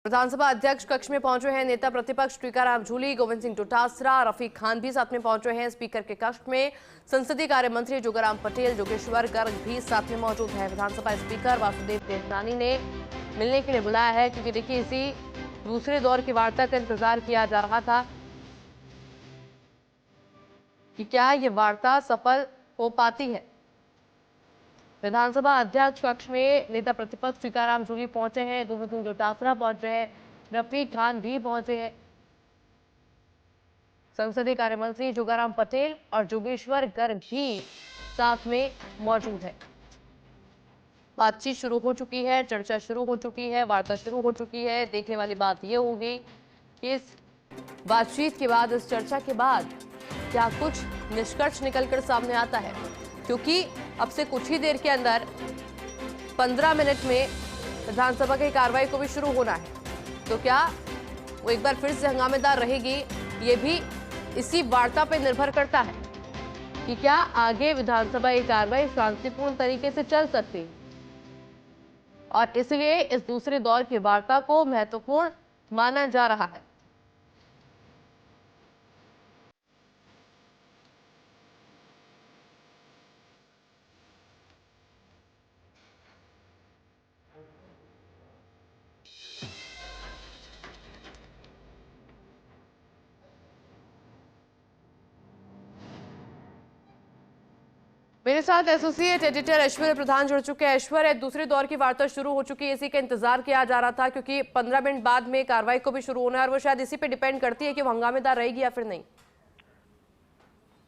विधानसभा अध्यक्ष कक्ष में पहुंचे हैं नेता प्रतिपक्ष टीकाराम जूली, गोविंद सिंह डोटासरा, रफीक खान भी साथ में पहुंचे हैं। स्पीकर के कक्ष में संसदीय कार्य मंत्री जोगाराम पटेल, जोगेश्वर गर्ग भी साथ में मौजूद हैं। विधानसभा स्पीकर वासुदेव देवनानी ने मिलने के लिए बुलाया है, क्योंकि देखिए इसी दूसरे दौर की वार्ता का इंतजार किया जा रहा था कि क्या ये वार्ता सफल हो पाती है। विधानसभा अध्यक्ष कक्ष में नेता प्रतिपक्ष टीकाराम जूली पहुंचे हैं, गोविंद सिंह डोटासरा पहुंचे हैं, रफीक खान भी पहुंचे हैं, संसदीय कार्य मंत्री जोगाराम पटेल और जोगेश्वर गर्ग भी साथ में मौजूद है। बातचीत शुरू हो चुकी है, चर्चा शुरू हो चुकी है, वार्ता शुरू हो चुकी है। देखने वाली बात यह होगी कि इस बातचीत के बाद, इस चर्चा के बाद क्या कुछ निष्कर्ष निकलकर सामने आता है, क्योंकि अब से कुछ ही देर के अंदर 15 मिनट में विधानसभा की कार्रवाई को भी शुरू होना है। तो क्या वो एक बार फिर से हंगामेदार रहेगी, ये भी इसी वार्ता पर निर्भर करता है कि क्या आगे विधानसभा की कार्रवाई शांतिपूर्ण तरीके से चल सकती है। और इसलिए इस दूसरे दौर की वार्ता को महत्वपूर्ण माना जा रहा है। मेरे साथ एसोसिएट एडिटर ऐश्वर्य प्रधान जुड़ चुके हैं। ऐश्वर्य, दूसरे दौर की वार्ता शुरू हो चुकी है, इसी का इंतजार किया जा रहा था, क्योंकि 15 मिनट बाद में कार्रवाई को भी शुरू होना है और वो शायद इसी पे डिपेंड करती है कि वो हंगामेदार रहेगी या फिर नहीं।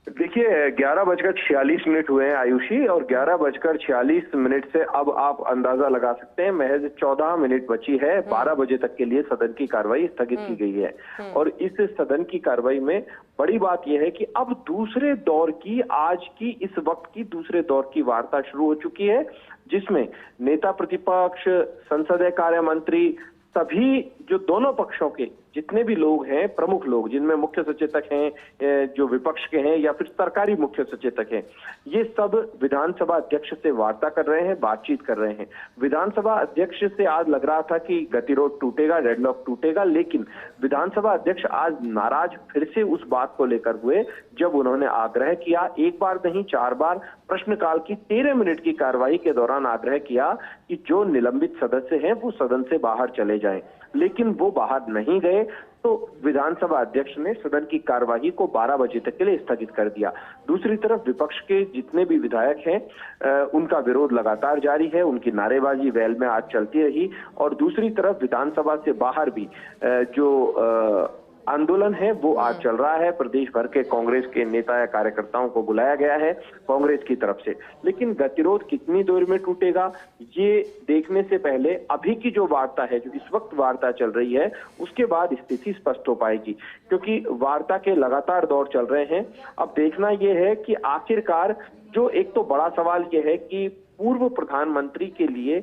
देखिए 11:46 हुए हैं आयुषी, और 11:46 से अब आप अंदाजा लगा सकते हैं महज 14 मिनट बची है। 12 बजे तक के लिए सदन की कार्रवाई स्थगित की गई है। और इस सदन की कार्रवाई में बड़ी बात यह है कि अब दूसरे दौर की, आज की इस वक्त की दूसरे दौर की वार्ता शुरू हो चुकी है, जिसमें नेता प्रतिपक्ष, संसदीय कार्य मंत्री, सभी जो दोनों पक्षों के जितने भी लोग हैं, प्रमुख लोग, जिनमें मुख्य सचेतक हैं, जो विपक्ष के हैं या फिर सरकारी मुख्य सचेतक हैं, ये सब विधानसभा अध्यक्ष से वार्ता कर रहे हैं, बातचीत कर रहे हैं। विधानसभा अध्यक्ष से आज लग रहा था कि गतिरोध टूटेगा, डेडलॉक टूटेगा, लेकिन विधानसभा अध्यक्ष आज नाराज फिर से उस बात को लेकर हुए जब उन्होंने आग्रह किया, एक बार नहीं 4 बार, प्रश्नकाल की 13 मिनट की कार्रवाई के दौरान आग्रह किया कि जो निलंबित सदस्य हैं वो सदन से बाहर चले जाएं, लेकिन वो बाहर नहीं गए। तो विधानसभा अध्यक्ष ने सदन की कार्यवाही को 12 बजे तक के लिए स्थगित कर दिया। दूसरी तरफ विपक्ष के जितने भी विधायक हैं, उनका विरोध लगातार जारी है, उनकी नारेबाजी वैल में आज चलती रही। और दूसरी तरफ विधानसभा से बाहर भी जो आंदोलन है वो आज चल रहा है। प्रदेश भर के कांग्रेस के नेता या कार्यकर्ताओं को बुलाया गया है कांग्रेस की तरफ से, लेकिन गतिरोध कितनी देर में टूटेगा ये देखने से पहले अभी की जो वार्ता है, जो इस वक्त वार्ता चल रही है, उसके बाद स्थिति स्पष्ट हो पाएगी, क्योंकि वार्ता के लगातार दौर चल रहे हैं। अब देखना यह है कि आखिरकार, जो एक तो बड़ा सवाल यह है कि पूर्व प्रधानमंत्री के लिए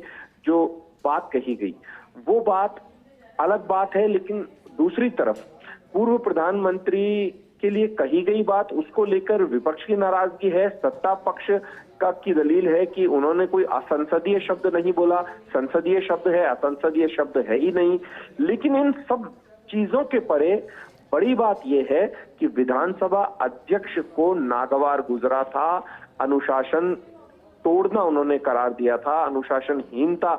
जो बात कही गई वो बात अलग बात है, लेकिन दूसरी तरफ पूर्व प्रधानमंत्री के लिए कही गई बात, उसको लेकर विपक्ष की नाराजगी है। सत्ता पक्ष का की दलील है कि उन्होंने कोई असंसदीय शब्द नहीं बोला, संसदीय शब्द है, असंसदीय शब्द है ही नहीं। लेकिन इन सब चीजों के परे बड़ी बात यह है कि विधानसभा अध्यक्ष को नागवार गुजरा था, अनुशासन तोड़ना उन्होंने करार दिया था, अनुशासनहीनता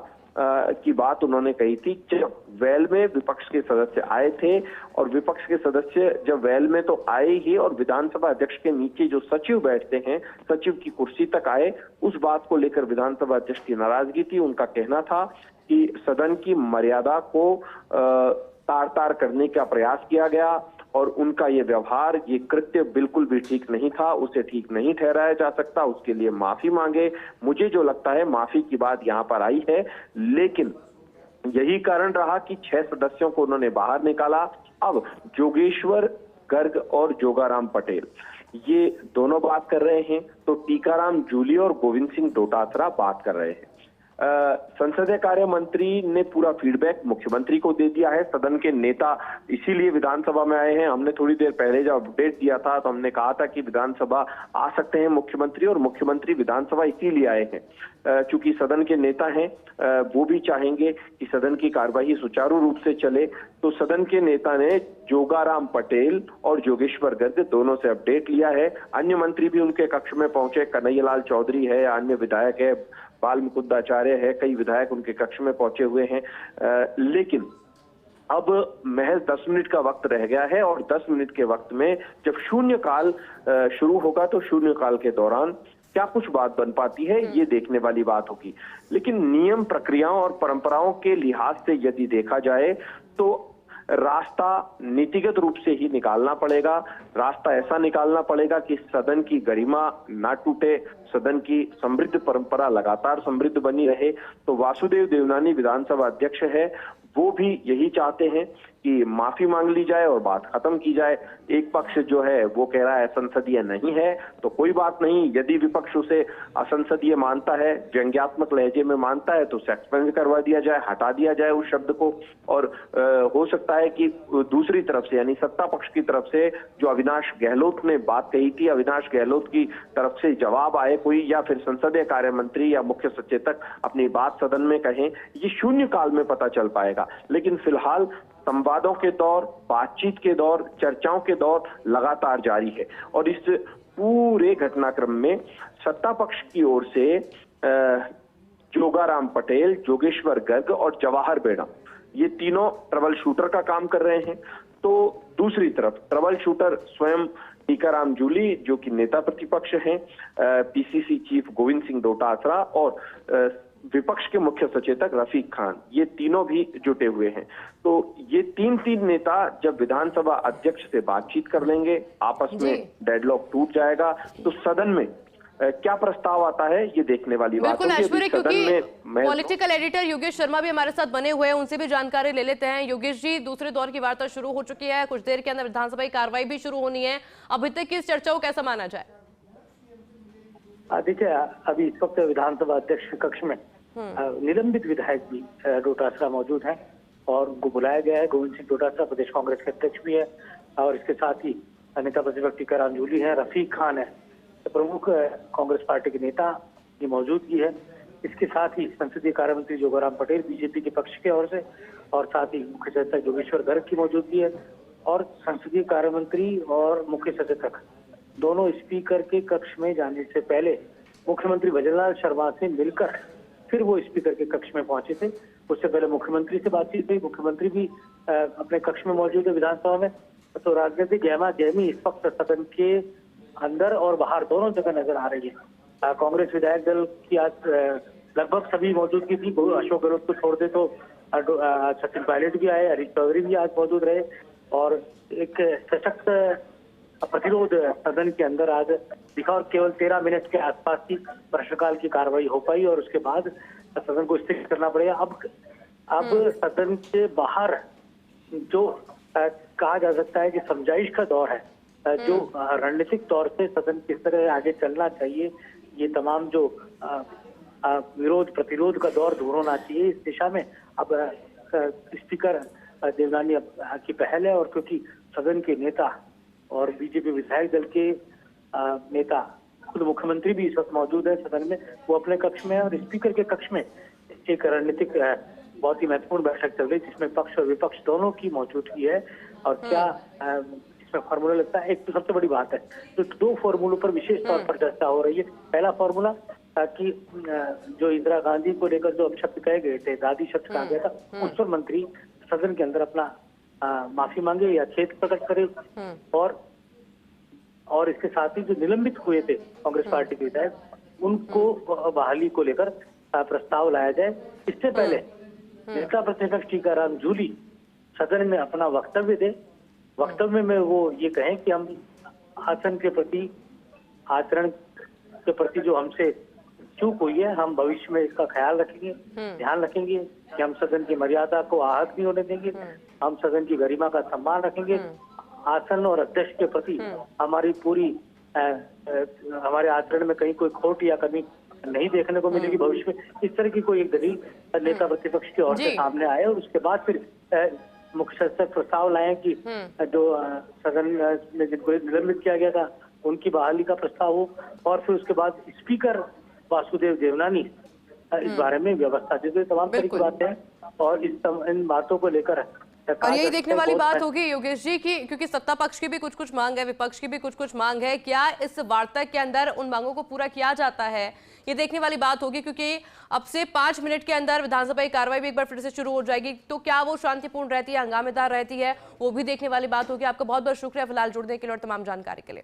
की बात उन्होंने कही थी। जब वैल में विपक्ष के सदस्य आए थे, और विपक्ष के सदस्य जब वैल में तो आए ही, और विधानसभा अध्यक्ष के नीचे जो सचिव बैठते हैं, सचिव की कुर्सी तक आए, उस बात को लेकर विधानसभा अध्यक्ष की नाराजगी थी। उनका कहना था कि सदन की मर्यादा को तार तार करने का प्रयास किया गया, और उनका ये व्यवहार, ये कृत्य बिल्कुल भी ठीक नहीं था, उसे ठीक नहीं ठहराया जा सकता, उसके लिए माफी मांगे। मुझे जो लगता है माफी की बात यहाँ पर आई है, लेकिन यही कारण रहा कि 6 सदस्यों को उन्होंने बाहर निकाला। अब जोगेश्वर गर्ग और जोगाराम पटेल ये दोनों बात कर रहे हैं, तो टीकाराम जूली और गोविंद सिंह डोटासरा बात कर रहे हैं। संसदीय कार्य मंत्री ने पूरा फीडबैक मुख्यमंत्री को दे दिया है। सदन के नेता इसीलिए विधानसभा में आए हैं। हमने थोड़ी देर पहले जब अपडेट दिया था तो हमने कहा था कि विधानसभा आ सकते हैं मुख्यमंत्री, और मुख्यमंत्री विधानसभा इसीलिए आए हैं क्योंकि सदन के नेता हैं, वो भी चाहेंगे कि सदन की कार्यवाही सुचारू रूप से चले। तो सदन के नेता ने जोगाराम पटेल और जोगेश्वर गर्ग दोनों से अपडेट लिया है। अन्य मंत्री भी उनके कक्ष में पहुंचे, कन्हैयालाल चौधरी है, अन्य विधायक है, बाल मुकुंदाचार्य है, कई विधायक उनके कक्ष में पहुंचे हुए हैं। लेकिन अब महज 10 मिनट का वक्त रह गया है और 10 मिनट के वक्त में जब शून्यकाल शुरू होगा तो शून्यकाल के दौरान क्या कुछ बात बन पाती है, ये देखने वाली बात होगी। लेकिन नियम, प्रक्रियाओं और परंपराओं के लिहाज से यदि देखा जाए तो रास्ता नीतिगत रूप से ही निकालना पड़ेगा। रास्ता ऐसा निकालना पड़ेगा कि सदन की गरिमा ना टूटे, सदन की समृद्ध परंपरा लगातार समृद्ध बनी रहे। तो वासुदेव देवनानी विधानसभा अध्यक्ष है, वो भी यही चाहते हैं कि माफी मांग ली जाए और बात खत्म की जाए। एक पक्ष जो है वो कह रहा है असंसदीय नहीं है, तो कोई बात नहीं। यदि विपक्ष उसे असंसदीय मानता है, व्यंग्यात्मक लहजे में मानता है, तो सस्पेंड करवा दिया जाए, हटा दिया जाए उस शब्द को। और हो सकता है कि दूसरी तरफ से यानी सत्ता पक्ष की तरफ से जो अविनाश गहलोत ने बात कही थी, अविनाश गहलोत की तरफ से जवाब आए कोई, या फिर संसदीय कार्य मंत्री या मुख्य सचेतक अपनी बात सदन में कहें, ये शून्य काल में पता चल पाएगा। लेकिन फिलहाल संवादों के दौर, बातचीत के दौर, चर्चाओं के दौर लगातार जारी है। और इस पूरे घटनाक्रम में सत्ता पक्ष की ओर से जोगाराम पटेल, जोगेश्वर गर्ग और जवाहर बेड़ा, ये तीनों ट्रबल शूटर का काम कर रहे हैं। तो दूसरी तरफ ट्रबल शूटर स्वयं टीकाराम जूली जो कि नेता प्रतिपक्ष हैं, पीसीसी चीफ गोविंद सिंह डोटासरा और विपक्ष के मुख्य सचेतक रफीक खान, ये तीनों भी जुटे हुए हैं। तो ये तीन नेता जब विधानसभा अध्यक्ष से बातचीत कर लेंगे, आपस में डेडलॉक टूट जाएगा, तो सदन में क्या प्रस्ताव आता है ये देखने वाली बात बिल्कुल ऐश्वर्य, क्योंकि पॉलिटिकल एडिटर योगेश शर्मा भी हमारे साथ बने हुए हैं, उनसे भी जानकारी ले लेते हैं। योगेश जी, दूसरे दौर की वार्ता शुरू हो चुकी है, कुछ देर के अंदर विधानसभा की कार्रवाई भी शुरू होनी है। अभी तक की इस चर्चा को कैसा माना जाए? देखिए, अभी इस वक्त विधानसभा अध्यक्ष कक्ष में निलंबित विधायक भी डोटासरा मौजूद हैं और उनको बुलाया गया है। गोविंद सिंह डोटासरा प्रदेश कांग्रेस के अध्यक्ष भी है और इसके साथ ही नेता प्रतिपक्ष टीकाराम जूली है, रफीक खान है, तो प्रमुख कांग्रेस पार्टी के नेता ये मौजूदगी है। इसके साथ ही संसदीय कार्य मंत्री जोगाराम पटेल बीजेपी के पक्ष की ओर से, और साथ ही मुख्य सचेतक जोगेश्वर गर्ग की मौजूदगी है। और संसदीय कार्य मंत्री और मुख्य सचेतक दोनों स्पीकर के कक्ष में जाने से पहले मुख्यमंत्री भजनलाल शर्मा से मिलकर फिर वो स्पीकर के कक्ष में पहुंचे थे। उससे पहले मुख्यमंत्री से बातचीत हुई, मुख्यमंत्री भी अपने कक्ष में मौजूद है विधानसभा में। तो राजनीतिक गहमा गहमी इस वक्त सदन के अंदर और बाहर दोनों जगह नजर आ रही है। कांग्रेस विधायक दल की आज लगभग सभी मौजूदगी थी। अशोक गहलोत को छोड़ दे तो सचिन पायलट भी आए, हरीश चौधरी भी आज मौजूद रहे और एक सशक्त प्रतिरोध सदन के अंदर आज दिखा। और केवल 13 मिनट के आसपास ही प्रश्नकाल की कार्रवाई हो पाई और उसके बाद सदन को स्थगित करना पड़ेगा। अब सदन के बाहर जो कहा जा सकता है कि समझाइश का दौर है, जो रणनीतिक तौर से सदन किस तरह आगे चलना चाहिए, ये तमाम जो विरोध प्रतिरोध का दौर दूर होना चाहिए, इस दिशा में अब स्पीकर देवनानी की पहल है। और क्योंकि सदन के नेता और बीजेपी विधायक दल के नेता, खुद मुख्यमंत्री भी इस वक्त मौजूद है सदन में, वो अपने कक्ष में है और स्पीकर के कक्ष में एक रणनीतिक बहुत ही महत्वपूर्ण बैठक चल रही है जिसमें पक्ष और विपक्ष दोनों की मौजूदगी है। और क्या इसमें फॉर्मूला लगता है, एक तो सबसे बड़ी बात है तो 2 फॉर्मूलों पर विशेष तौर पर चर्चा हो रही है। पहला फॉर्मूला कि जो इंदिरा गांधी को लेकर जो अपशब्द कहे गए थे, दादी शब्द कहा गया था, उस पर मंत्री सदन के अंदर अपना माफी मांगे या खेद प्रकट करे। और इसके साथ ही जो निलंबित हुए थे कांग्रेस पार्टी के विधायक, उनको बहाली को लेकर प्रस्ताव लाया जाए। इससे पहले नेता प्रतिपक्ष टीकाराम जूली सदन में अपना वक्तव्य दे। वक्तव्य में वो ये कहें कि हम आचरण के प्रति, आचरण के प्रति जो हमसे चूक हुई है, हम भविष्य में इसका ख्याल रखेंगे, ध्यान रखेंगे कि हम सदन की मर्यादा को आहत नहीं होने देंगे, हम सदन की गरिमा का सम्मान रखेंगे, आसन और अध्यक्ष के प्रति हमारी पूरी हमारे आचरण में कहीं कोई खोट या कमी नहीं देखने को मिलेगी भविष्य में। इस तरह की कोई एक दलील नेता प्रतिपक्ष की ओर से सामने आए और उसके बाद फिर मुख्य सचेतक प्रस्ताव लाए कि जो सदन में जिनको निलंबित किया गया था उनकी बहाली का प्रस्ताव हो, और फिर उसके बाद स्पीकर वासुदेव देवनानी इस बारे में व्यवस्था दे, तमाम तरह की बातें हैं और इन बातों को लेकर और यही देखने वाली बात होगी योगेश जी की, क्योंकि सत्ता पक्ष की भी कुछ मांग है, विपक्ष की भी कुछ मांग है, क्या इस वार्ता के अंदर उन मांगों को पूरा किया जाता है, ये देखने वाली बात होगी। क्योंकि अब से 5 मिनट के अंदर विधानसभा की कार्रवाई भी एक बार फिर से शुरू हो जाएगी, तो क्या वो शांतिपूर्ण रहती है, हंगामेदार रहती है, वो भी देखने वाली बात होगी। आपका बहुत बहुत शुक्रिया फिलहाल जुड़ने के लिए और तमाम जानकारी के लिए।